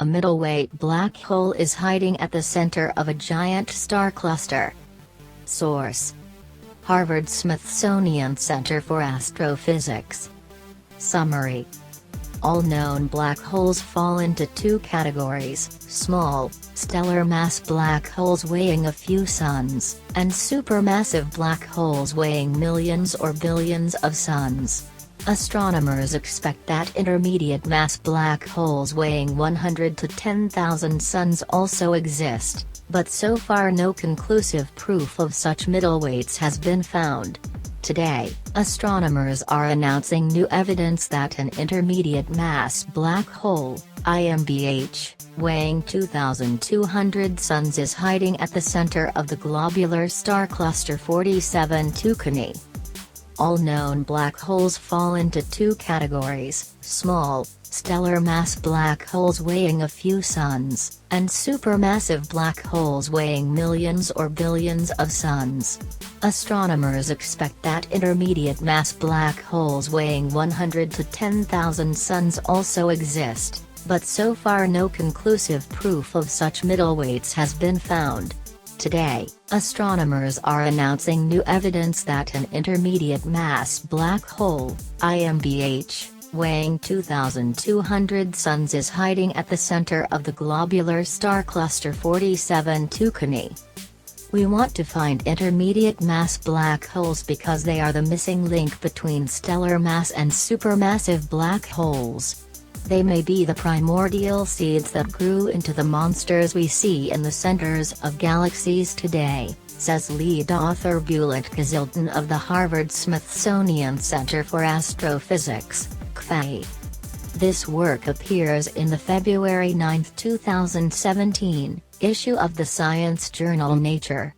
A middleweight black hole is hiding at the center of a giant star cluster. Source: Harvard-Smithsonian Center for Astrophysics. Summary: all known black holes fall into two categories: small, stellar mass black holes weighing a few suns, and supermassive black holes weighing millions or billions of suns. Astronomers expect that intermediate mass black holes weighing 100 to 10,000 suns also exist, but so far no conclusive proof of such middleweights has been found. Today, astronomers are announcing new evidence that an intermediate mass black hole, IMBH, weighing 2,200 suns is hiding at the center of the globular star cluster 47 Tucanae. All known black holes fall into two categories: small, stellar mass black holes weighing a few suns, and supermassive black holes weighing millions or billions of suns. Astronomers expect that intermediate mass black holes weighing 100 to 10,000 suns also exist, but so far no conclusive proof of such middleweights has been found. Today, astronomers are announcing new evidence that an intermediate mass black hole, IMBH, weighing 2,200 suns is hiding at the center of the globular star cluster 47 Tucanae. We want to find intermediate mass black holes because they are the missing link between stellar mass and supermassive black holes. They may be the primordial seeds that grew into the monsters we see in the centers of galaxies today, says lead author Bulett Kazilton of the Harvard-Smithsonian Center for Astrophysics, CFA. This work appears in the February 9, 2017, issue of the science journal Nature.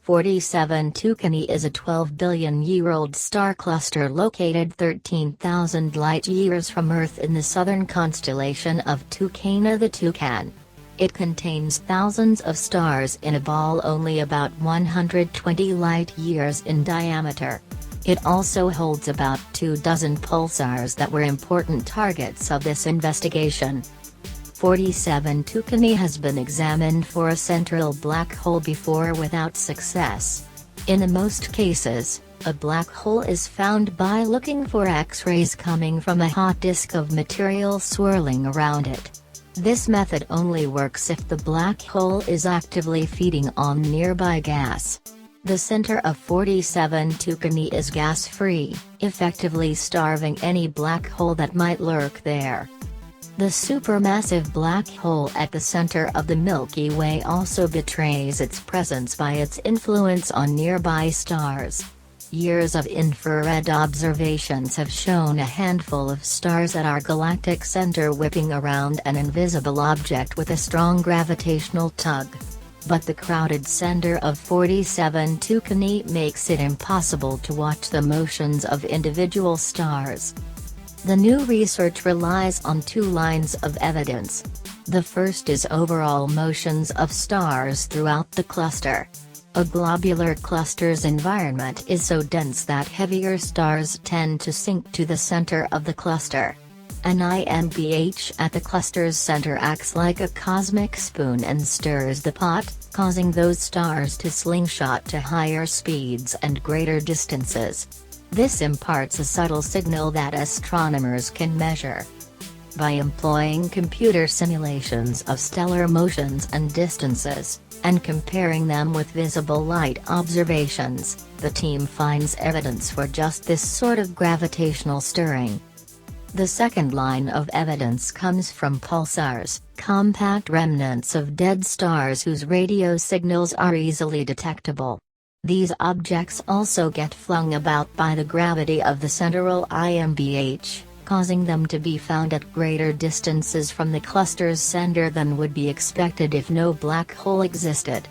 47 Tucanae is a 12-billion-year-old star cluster located 13,000 light-years from Earth in the southern constellation of Tucanae, the Tucanae. It contains thousands of stars in a ball only about 120 light-years in diameter. It also holds about 24 pulsars that were important targets of this investigation. 47 Tucanae has been examined for a central black hole before without success. In most cases, a black hole is found by looking for X-rays coming from a hot disk of material swirling around it. This method only works if the black hole is actively feeding on nearby gas. The center of 47 Tucanae is gas-free, effectively starving any black hole that might lurk there. The supermassive black hole at the center of the Milky Way also betrays its presence by its influence on nearby stars. Years of infrared observations have shown a handful of stars at our galactic center whipping around an invisible object with a strong gravitational tug. But the crowded center of 47 Tucanae makes it impossible to watch the motions of individual stars. The new research relies on two lines of evidence. The first is overall motions of stars throughout the cluster. A globular cluster's environment is so dense that heavier stars tend to sink to the center of the cluster. An IMBH at the cluster's center acts like a cosmic spoon and stirs the pot, causing those stars to slingshot to higher speeds and greater distances. This imparts a subtle signal that astronomers can measure. By employing computer simulations of stellar motions and distances, and comparing them with visible light observations, the team finds evidence for just this sort of gravitational stirring. The second line of evidence comes from pulsars, compact remnants of dead stars whose radio signals are easily detectable. These objects also get flung about by the gravity of the central IMBH, causing them to be found at greater distances from the cluster's center than would be expected if no black hole existed.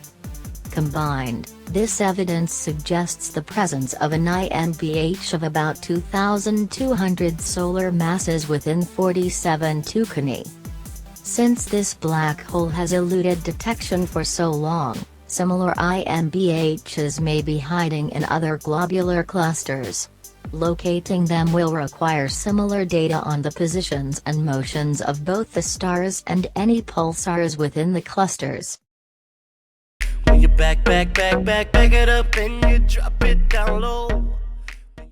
Combined, this evidence suggests the presence of an IMBH of about 2,200 solar masses within 47 Tucanae. Since this black hole has eluded detection for so long, similar IMBHs may be hiding in other globular clusters. Locating them will require similar data on the positions and motions of both the stars and any pulsars within the clusters. When you back it up, then you drop it down low.